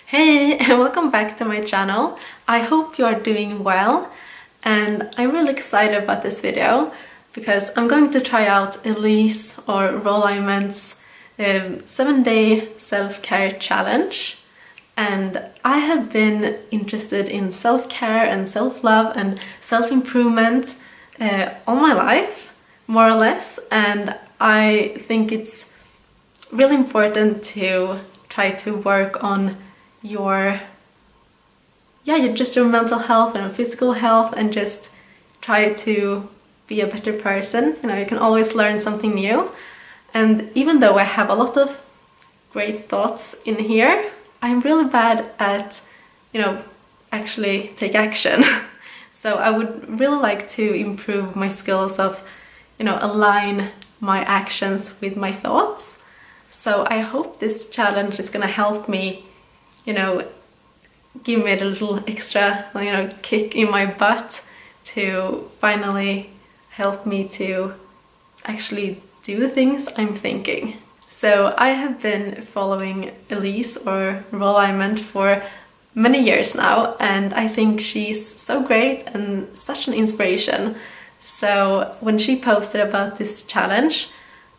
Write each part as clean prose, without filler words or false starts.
Hey, and welcome back to my channel. I hope you are doing well, and I'm really excited about this video because I'm going to try out Alyse or Rolliment's 7-day self-care challenge. And I have been interested in self-care and self-love and self-improvement all my life, more or less, and I think it's really important to try to work on your mental health and physical health, and just try to be a better person. You know, you can always learn something new, and even though I have a lot of great thoughts in here, I'm really bad at, actually take action. So I would really like to improve my skills of, align my actions with my thoughts. So I hope this challenge is gonna help me, give me a little extra, kick in my butt to finally help me to actually do the things I'm thinking. So I have been following Alyse or Rolliment for many years now, and I think she's so great and such an inspiration. So when she posted about this challenge,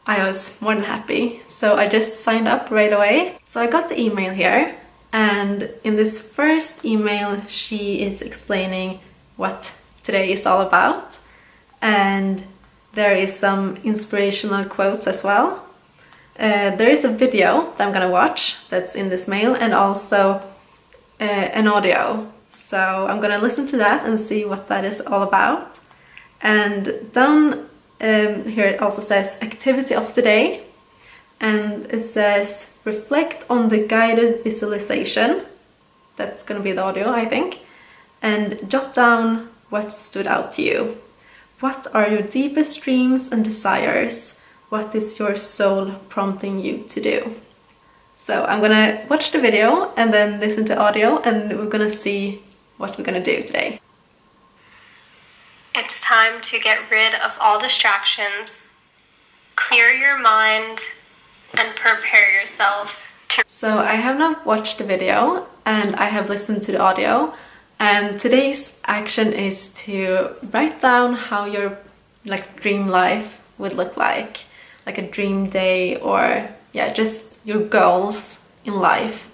I was more than happy. So I just signed up right away. So I got the email here, and in this first email she is explaining what today is all about, and there is some inspirational quotes as well. There is a video that I'm gonna watch that's in this mail, and also an audio. So I'm gonna listen to that and see what that is all about. And down here it also says activity of the day, and it says reflect on the guided visualization. That's gonna be the audio, I think. And jot down what stood out to you. What are your deepest dreams and desires? What is your soul prompting you to do? So I'm gonna watch the video and then listen to audio, and we're gonna see what we're gonna do today. It's time to get rid of all distractions, clear your mind, and prepare yourself to... So I have now watched the video and I have listened to the audio, and today's action is to write down how your dream life would look like a dream day, or just your goals in life.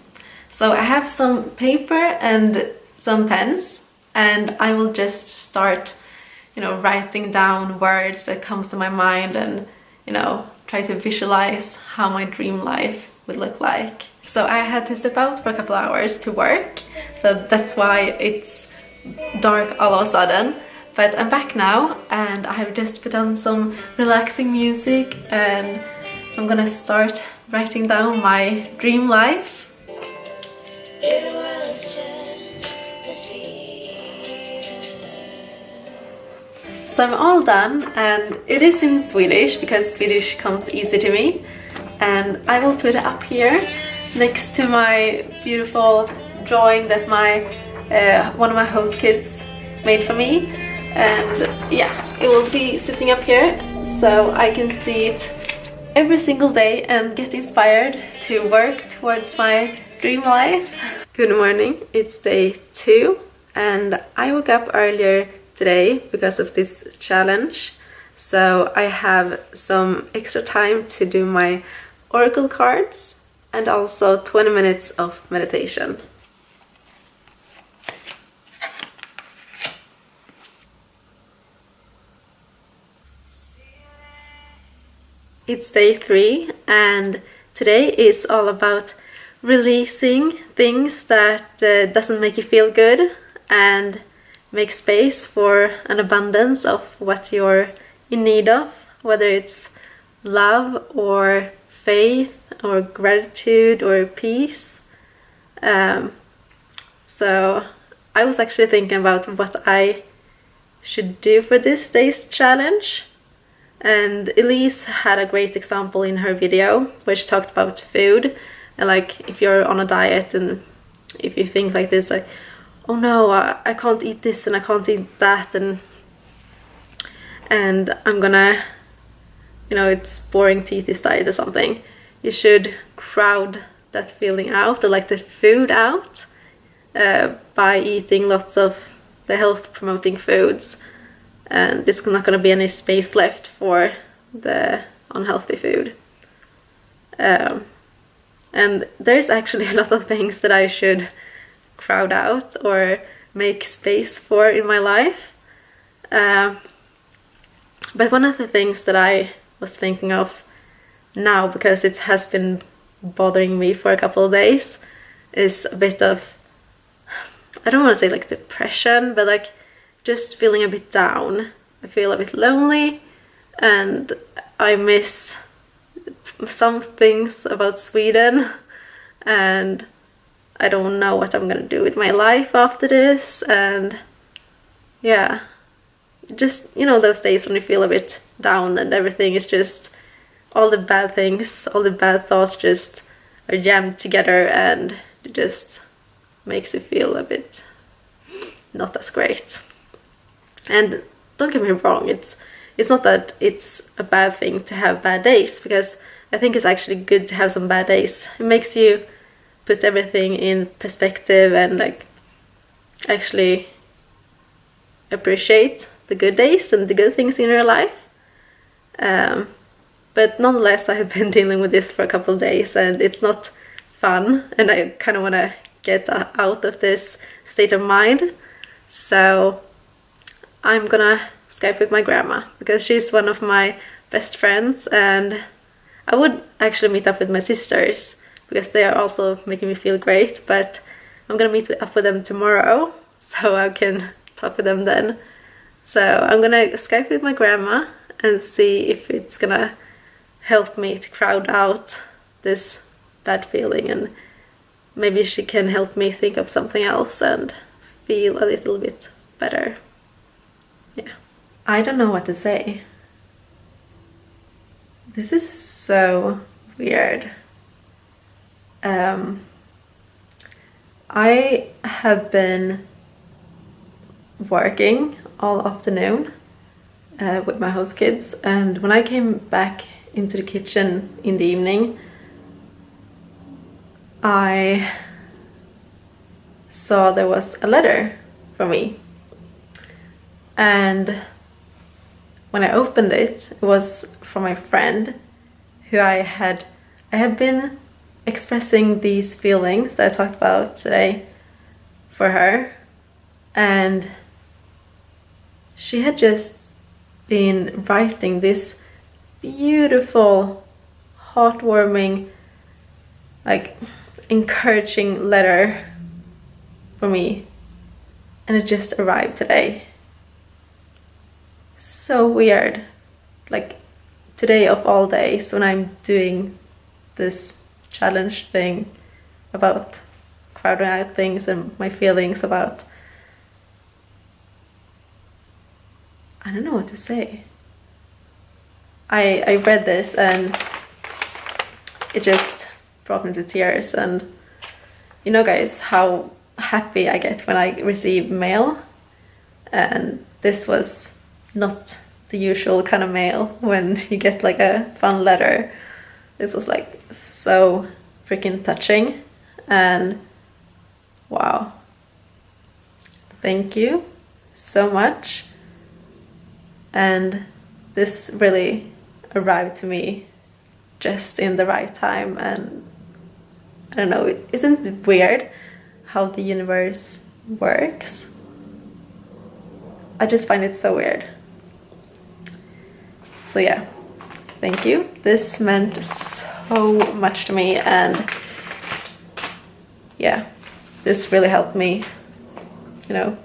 So I have some paper and some pens, and I will just start writing down words that comes to my mind, and try to visualize how my dream life would look like. So I had to step out for a couple hours to work, so that's why it's dark all of a sudden. But I'm back now, and I have just put on some relaxing music, and I'm gonna start writing down my dream life. So I'm all done, and it is in Swedish because Swedish comes easy to me, and I will put it up here next to my beautiful drawing that one of my host kids made for me. And it will be sitting up here so I can see it every single day and get inspired to work towards my dream life. Good morning, it's day 2, and I woke up earlier today because of this challenge, so I have some extra time to do my oracle cards and also 20 minutes of meditation. It's day 3, and today is all about releasing things that doesn't make you feel good, and make space for an abundance of what you're in need of, whether it's love or faith or gratitude or peace. So I was actually thinking about what I should do for this day's challenge, and Alyse had a great example in her video where she talked about food, and if you're on a diet and if you think like this, oh no, I can't eat this and I can't eat that, and I'm gonna, it's boring to eat this diet or something. You should crowd that feeling out, or like the food out, by eating lots of the health promoting foods, and there's not going to be any space left for the unhealthy food. And there's actually a lot of things that I should crowd out or make space for in my life. But one of the things that I was thinking of now, because it has been bothering me for a couple of days, is a bit of, I don't want to say like depression, but like just feeling a bit down. I feel a bit lonely, and I miss some things about Sweden, and I don't know what I'm gonna do with my life after this. And yeah, just, you know, those days when you feel a bit down and everything is just, all the bad things, all the bad thoughts just are jammed together, and it just makes you feel a bit not as great. And don't get me wrong, it's not that it's a bad thing to have bad days, because I think it's actually good to have some bad days. It makes you put everything in perspective and like actually appreciate the good days and the good things in your life. But nonetheless, I have been dealing with this for a couple of days, and it's not fun, and I kind of want to get out of this state of mind. So I'm gonna Skype with my grandma, because she's one of my best friends, and I would actually meet up with my sisters because they are also making me feel great, but I'm gonna meet up with them tomorrow so I can talk with them then. So I'm gonna Skype with my grandma and see if it's gonna help me to crowd out this bad feeling, and maybe she can help me think of something else and feel a little bit better. Yeah. I don't know what to say. This is so weird. I have been working all afternoon with my host kids, and when I came back into the kitchen in the evening, I saw there was a letter for me, and when I opened it, it was from my friend who I had been expressing these feelings that I talked about today for her, and she had just been writing this beautiful, heartwarming, like encouraging letter for me, and it just arrived today. So weird. Like today of all days, when I'm doing this challenge thing about crowding out things and my feelings about, I don't know what to say. I read this and it just brought me to tears, and you know guys how happy I get when I receive mail, and this was not the usual kind of mail when you get like a fun letter. This was like so freaking touching, and wow, thank you so much. And this really arrived to me just in the right time, and I don't know, isn't it weird how the universe works? I just find it so weird. So yeah, thank you. This meant so much to me, and yeah, this really helped me, you know,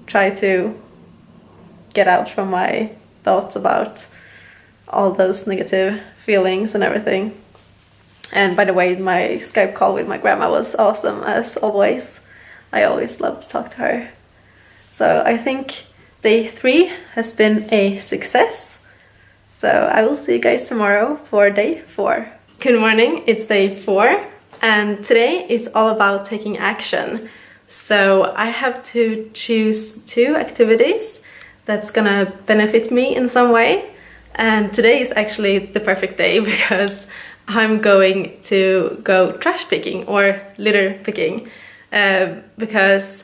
try to get out from my thoughts about all those negative feelings and everything. And by the way, my Skype call with my grandma was awesome as always. I always love to talk to her. So I think day 3 has been a success. So I will see you guys tomorrow for day 4. Good morning, it's day 4, and today is all about taking action. So I have to choose 2 activities that's gonna benefit me in some way. And today is actually the perfect day because I'm going to go trash picking or litter picking because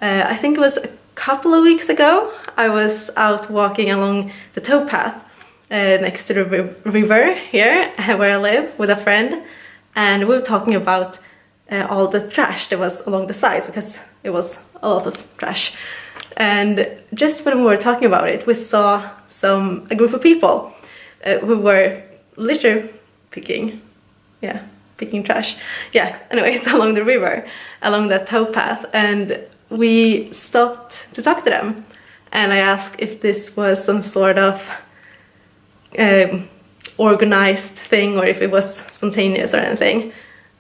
I think it was a couple of weeks ago I was out walking along the towpath next to the river here where I live with a friend, and we were talking about all the trash that was along the sides because it was a lot of trash. And just when we were talking about it, we saw a group of people who were litter picking, picking trash, anyways, along the river, along that towpath, and we stopped to talk to them, and I asked if this was some sort of organized thing or if it was spontaneous or anything,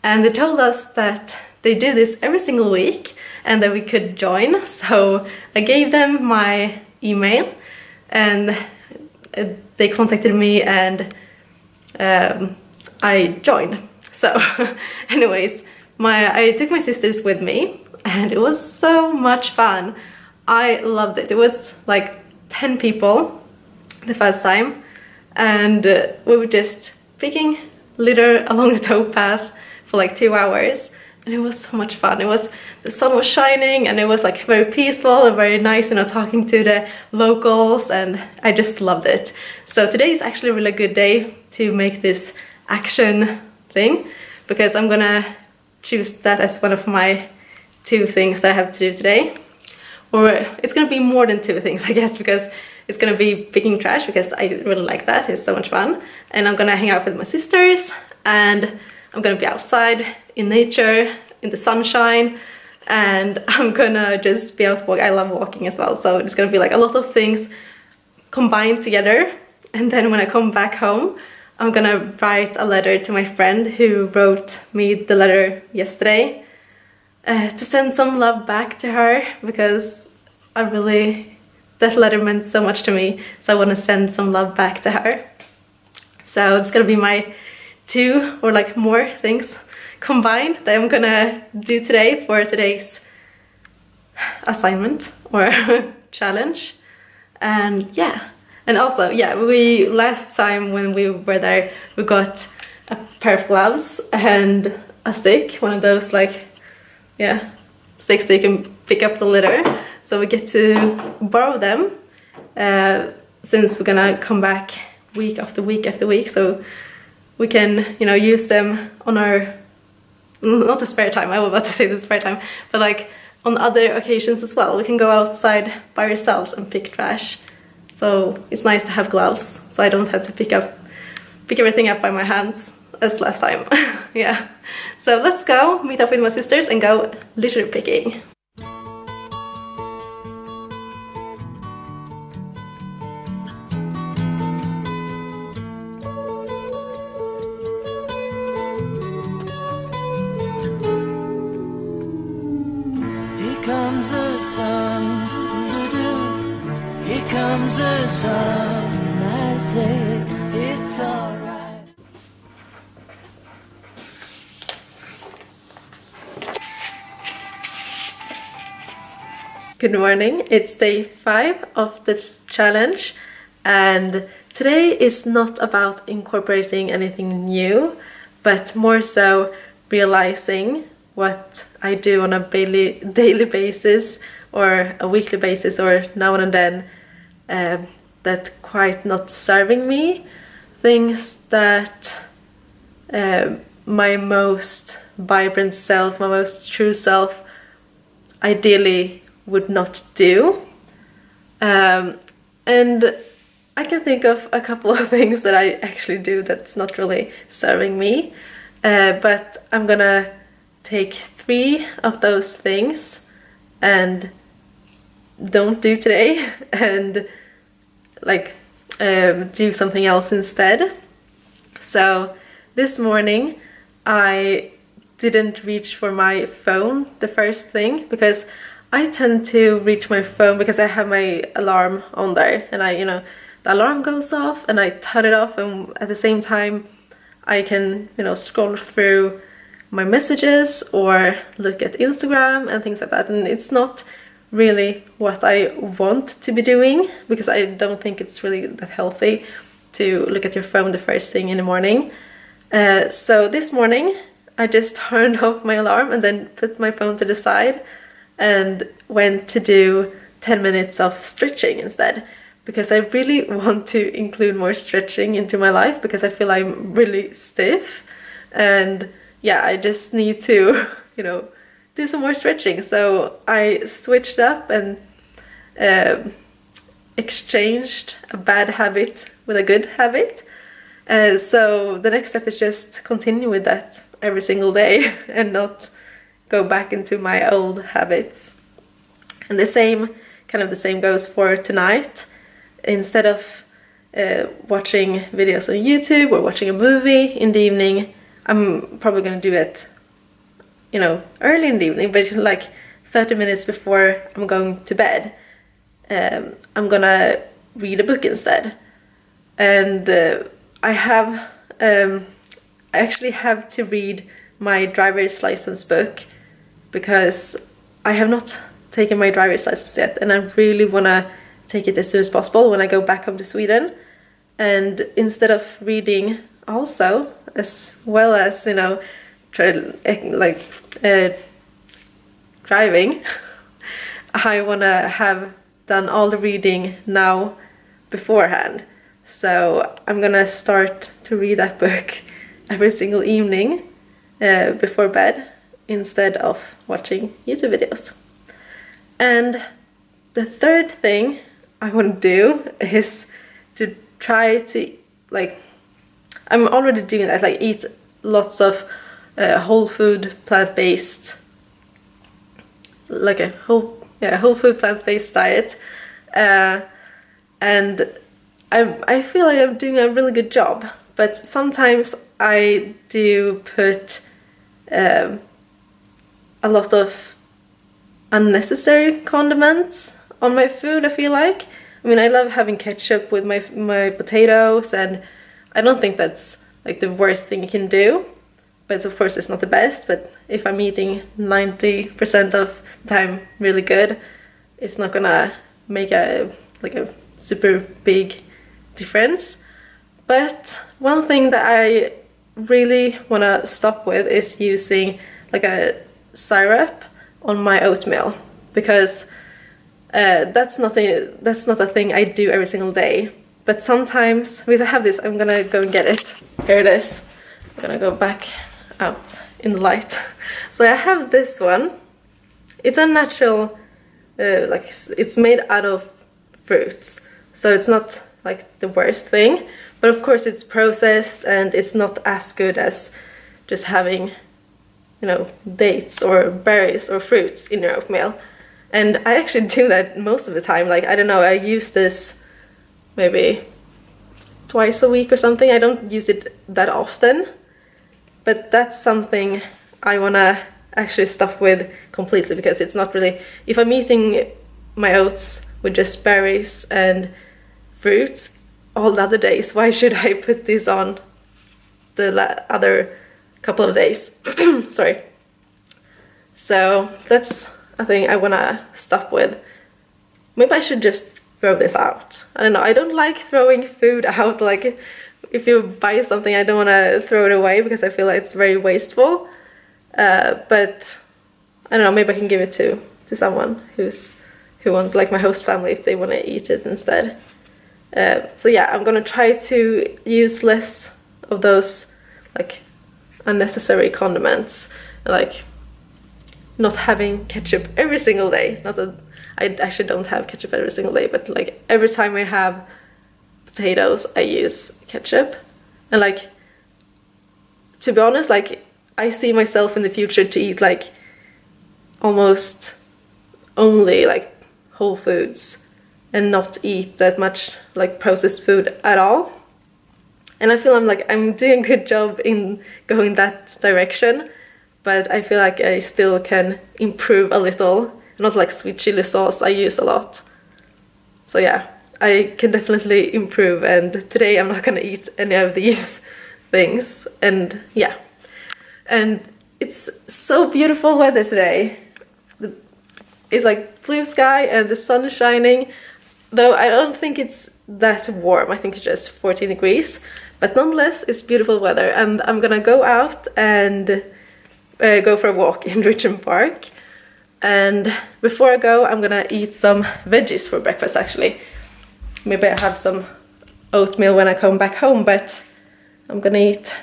and they told us that they do this every single week and that we could join. So I gave them my email and they contacted me, and I joined. So anyways, I took my sisters with me and it was so much fun. I loved it. It was like 10 people the first time, and we were just picking litter along the towpath for like 2 hours, and it was so much fun. The sun was shining and it was like very peaceful and very nice, you know, talking to the locals, and I just loved it. So today is actually a really good day to make this action thing, because I'm gonna choose that as one of my 2 things that I have to do today. Or it's gonna be more than 2 things, I guess, because it's gonna be picking trash, because I really like that. It's so much fun. And I'm gonna hang out with my sisters, and I'm gonna be outside in nature, in the sunshine, and I'm gonna just be out walking. I love walking as well, so it's gonna be like a lot of things combined together. And then when I come back home, I'm gonna write a letter to my friend who wrote me the letter yesterday, to send some love back to her, because that letter meant so much to me, so I want to send some love back to her. So it's gonna be my 2 or like more things combined that I'm gonna do today for today's assignment or challenge. And and also we last time when we were there, we got a pair of gloves and a stick, one of those like sticks that you can pick up the litter. So we get to borrow them since we're gonna come back week after week after week, so we can, you know, use them on our, not the spare time, I was about to say the spare time, but like on other occasions as well. We can go outside by ourselves and pick trash. So it's nice to have gloves, so I don't have to pick everything up by my hands as last time. So let's go meet up with my sisters and go litter picking. Here comes the sun, here comes the sun, I say it's alright. Good morning, it's day 5 of this challenge, and today is not about incorporating anything new, but more so realizing what I do on a daily basis or a weekly basis or now and then that quite not serving me. Things that my most vibrant self, my most true self ideally would not do. And I can think of a couple of things that I actually do that's not really serving me, but I'm gonna take 3 of those things and don't do today and like do something else instead. So this morning I didn't reach for my phone the first thing, because I tend to reach my phone because I have my alarm on there, and the alarm goes off and I turn it off, and at the same time I can, scroll through my messages or look at Instagram and things like that, and it's not really what I want to be doing, because I don't think it's really that healthy to look at your phone the first thing in the morning. So this morning I just turned off my alarm and then put my phone to the side and went to do 10 minutes of stretching instead, because I really want to include more stretching into my life because I feel I'm really stiff, and yeah, I just need to, you know, do some more stretching. So I switched up and exchanged a bad habit with a good habit. So the next step is just continue with that every single day and not go back into my old habits. And the same goes for tonight. Instead of watching videos on YouTube or watching a movie in the evening, I'm probably gonna do it, you know, early in the evening, but like 30 minutes before I'm going to bed. I'm gonna read a book instead. And I actually have to read my driver's license book because I have not taken my driver's license yet, and I really wanna take it as soon as possible when I go back home to Sweden. And instead of reading also, as well as, you know, driving, I wanna have done all the reading now beforehand. So I'm gonna start to read that book every single evening before bed instead of watching YouTube videos. And the third thing I want to do is to try to, like, I'm already doing that, like eat lots of whole food plant-based, like a whole food plant-based diet, and I feel like I'm doing a really good job, but sometimes I do put a lot of unnecessary condiments on my food, I feel like. I mean, I love having ketchup with my potatoes, and I don't think that's like the worst thing you can do, but of course it's not the best. But if I'm eating 90% of the time really good, it's not gonna make a super big difference. But one thing that I really want to stop with is using like a syrup on my oatmeal, because that's not a thing I do every single day. But sometimes, because I have this, I'm gonna go and get it. Here it is. I'm gonna go back out in the light. So I have this one. It's a natural, like it's made out of fruits, so it's not like the worst thing. But of course it's processed and it's not as good as just having, you know, dates or berries or fruits in your oatmeal. And I actually do that most of the time. Like, I don't know, I use this maybe twice a week or something. I don't use it that often, but that's something I wanna actually stop with completely, because it's not really, if I'm eating my oats with just berries and fruits all the other days, why should I put this on the other couple of days? Sorry. So that's a thing I wanna stop with. Maybe I should just throw this out. I don't know, I don't like throwing food out. Like, if you buy something, I don't wanna throw it away because I feel like it's very wasteful. But I don't know, maybe I can give it to someone who wants, like my host family, if they want to eat it instead. So yeah, I'm gonna try to use less of those like unnecessary condiments, like not having ketchup every single day. Not that I actually don't have ketchup every single day, but like every time I have potatoes I use ketchup. And like, to be honest, like I see myself in the future to eat like almost only like whole foods and not eat that much like processed food at all. And I feel I'm doing a good job in going that direction, but I feel like I still can improve a little. And also like sweet chili sauce I use a lot. So yeah, I can definitely improve, and today I'm not gonna eat any of these things. And yeah, and it's so beautiful weather today. It's like blue sky and the sun is shining. though I don't think it's that warm. I think it's just 14 degrees, but nonetheless it's beautiful weather, and I'm gonna go out and go for a walk in Richmond Park. And before I go, I'm gonna eat some veggies for breakfast actually. Maybe I have some oatmeal when I come back home, but I'm gonna eat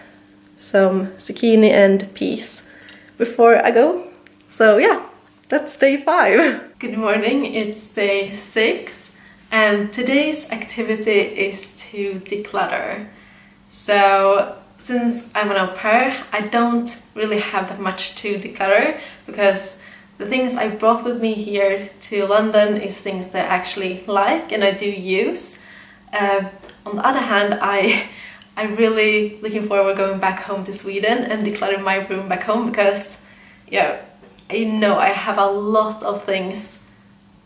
some zucchini and peas before I go. So yeah, that's day 5. Good morning, it's day 6, and today's activity is to declutter. So since I'm an au pair, I don't really have that much to declutter, because the things I brought with me here to London is things that I actually like and I do use. On the other hand, I'm really looking forward going back home to Sweden and declutter my room back home, because yeah, I know I have a lot of things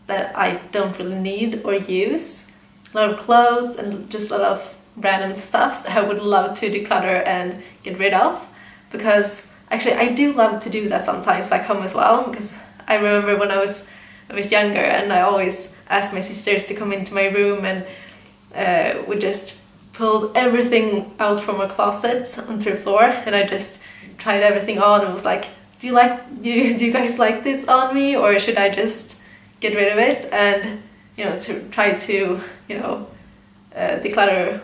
that I don't really need or use. A lot of clothes and just a lot of random stuff that I would love to declutter and get rid of, because actually I do love to do that sometimes back home as well, because I remember when I was a bit younger and I always asked my sisters to come into my room, and we just pulled everything out from our closets onto the floor, and I just tried everything on and was like, do you guys like this on me, or should I just get rid of it? And you know, to try to, you know, declutter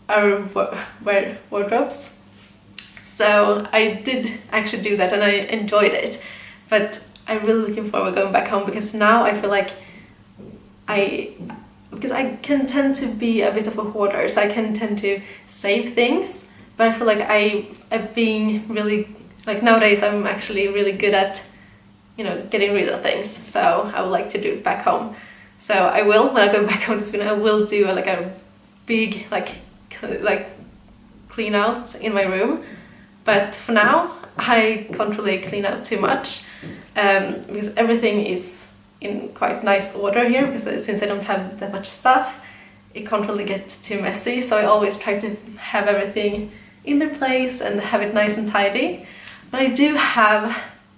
our wardrobes. So I did actually do that and I enjoyed it, but I'm really looking forward to going back home, because now I feel like because I can tend to be a bit of a hoarder, so I can tend to save things, but I feel like I'm being really, like nowadays I'm actually really good at, you know, getting rid of things, so I would like to do it back home. So I will, when I go back home to Sweden, I will do like a big like clean out in my room, but for now I can't really clean out too much, because everything is in quite nice order here, because since I don't have that much stuff, it can't really get too messy, so I always try to have everything in their place and have it nice and tidy. But I do have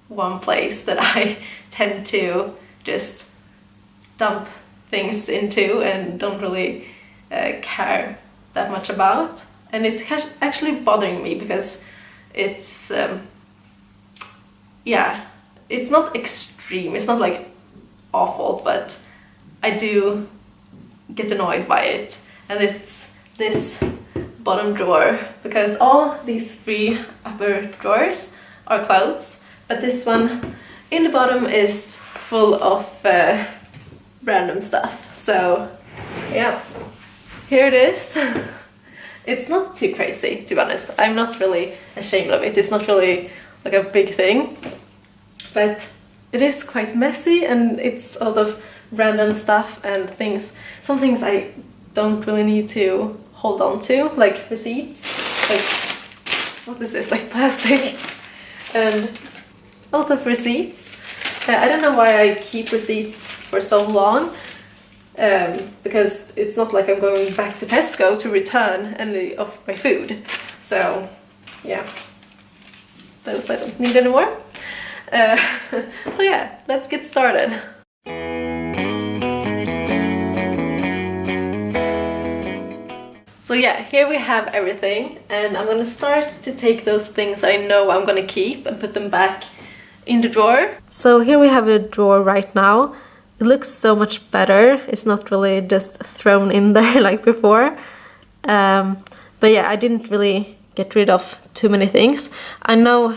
one place that I tend to just dump things into and don't really care that much about, and it's actually bothering me, because it's yeah, it's not extreme, it's not like awful, but I do get annoyed by it, and it's this bottom drawer, because all these 3 upper drawers are clothes, but this one in the bottom is full of random stuff. So yeah, here it is. It's not too crazy, to be honest. I'm not really ashamed of it. It's not really like a big thing, but it is quite messy, and it's a lot of random stuff and things. Some things I don't really need to hold on to, like receipts, like, what is this, like plastic, and a lot of receipts. I don't know why I keep receipts for so long, because it's not like I'm going back to Tesco to return any of my food. So yeah, those I don't need anymore. So yeah, let's get started. So yeah, here we have everything, and I'm gonna start to take those things that I know I'm gonna keep and put them back in the drawer. So here we have a drawer right now. It looks so much better. It's not really just thrown in there like before. But yeah, I didn't really get rid of too many things. I know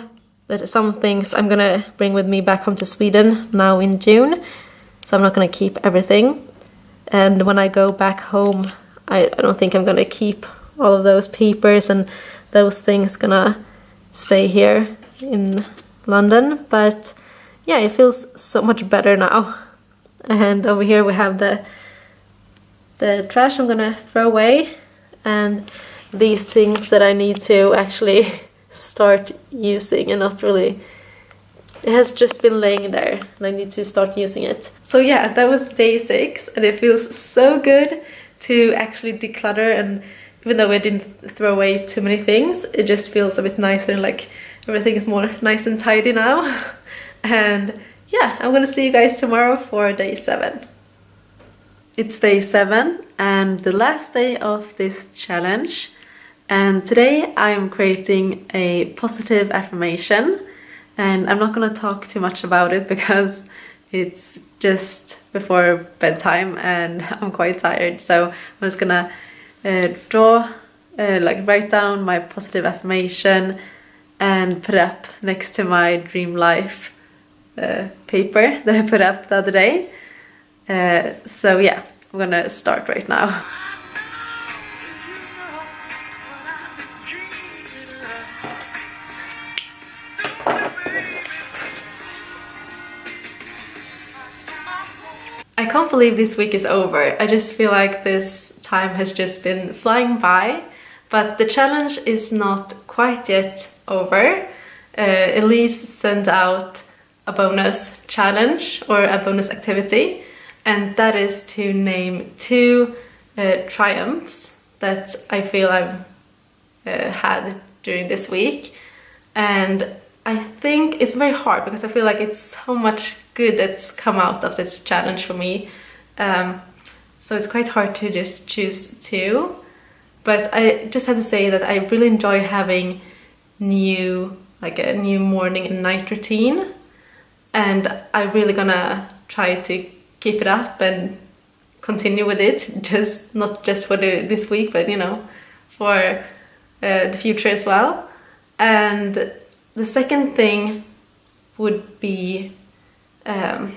that some things I'm gonna bring with me back home to Sweden now in June, so I'm not gonna keep everything. And when I go back home, I don't think I'm gonna keep all of those papers and those things gonna stay here in London. But yeah, it feels so much better now. And over here we have the trash I'm gonna throw away, and these things that I need to actually start using and not really, it has just been laying there and I need to start using it. So yeah, that was day 6, and it feels so good to actually declutter, and even though I didn't throw away too many things, it just feels a bit nicer, like everything is more nice and tidy now. And yeah, I'm gonna see you guys tomorrow for day 7. It's day 7 and the last day of this challenge. And today I am creating a positive affirmation, and I'm not going to talk too much about it because it's just before bedtime and I'm quite tired. So I'm just gonna write down my positive affirmation and put it up next to my dream life paper that I put up the other day. So yeah, I'm gonna start right now. I can't believe this week is over. I just feel like this time has just been flying by, but the challenge is not quite yet over. Alyse sent out a bonus challenge or a bonus activity, and that is to name 2 triumphs that I feel I've had during this week. And I think it's very hard because I feel like it's so much good that's come out of this challenge for me. So it's quite hard to just choose 2. But I just have to say that I really enjoy having a new morning and night routine. And I'm really gonna try to keep it up and continue with it. Not just for this week, but for the future as well. And the second thing would be, I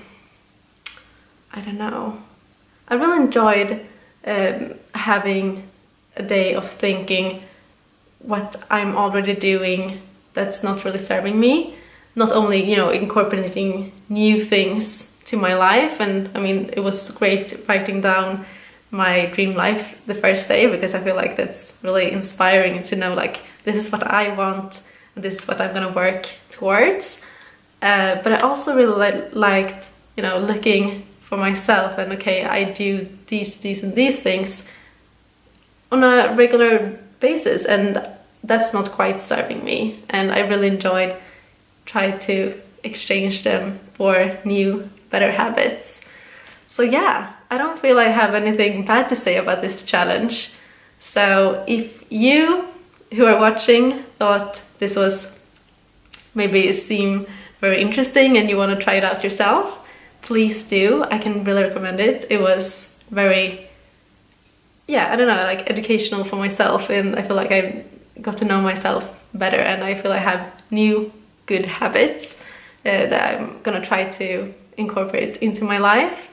don't know. I really enjoyed having a day of thinking what I'm already doing that's not really serving me. Not only, incorporating new things to my life. And I mean, it was great writing down my dream life the first day, because I feel like that's really inspiring to know, like, this is what I want, this is what I'm gonna work towards. But I also really liked, looking for myself and, okay, I do these and these things on a regular basis, and that's not quite serving me. And I really enjoyed trying to exchange them for new, better habits. So yeah, I don't feel I have anything bad to say about this challenge. So if you who are watching thought this was maybe seem very interesting and you want to try it out yourself, please do. I can really recommend it. It was very, educational for myself, and I feel like I got to know myself better, and I feel I have new good habits that I'm gonna try to incorporate into my life.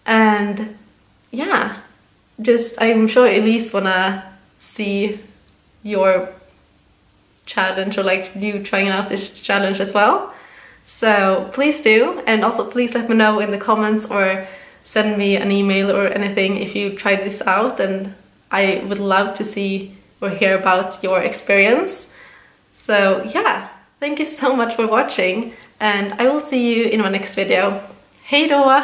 And yeah, I'm sure Alyse wanna see your challenge, or you trying out this challenge as well. So please do, and also please let me know in the comments or send me an email or anything if you try this out, and I would love to see or hear about your experience. So yeah, thank you so much for watching, and I will see you in my next video. Hej då!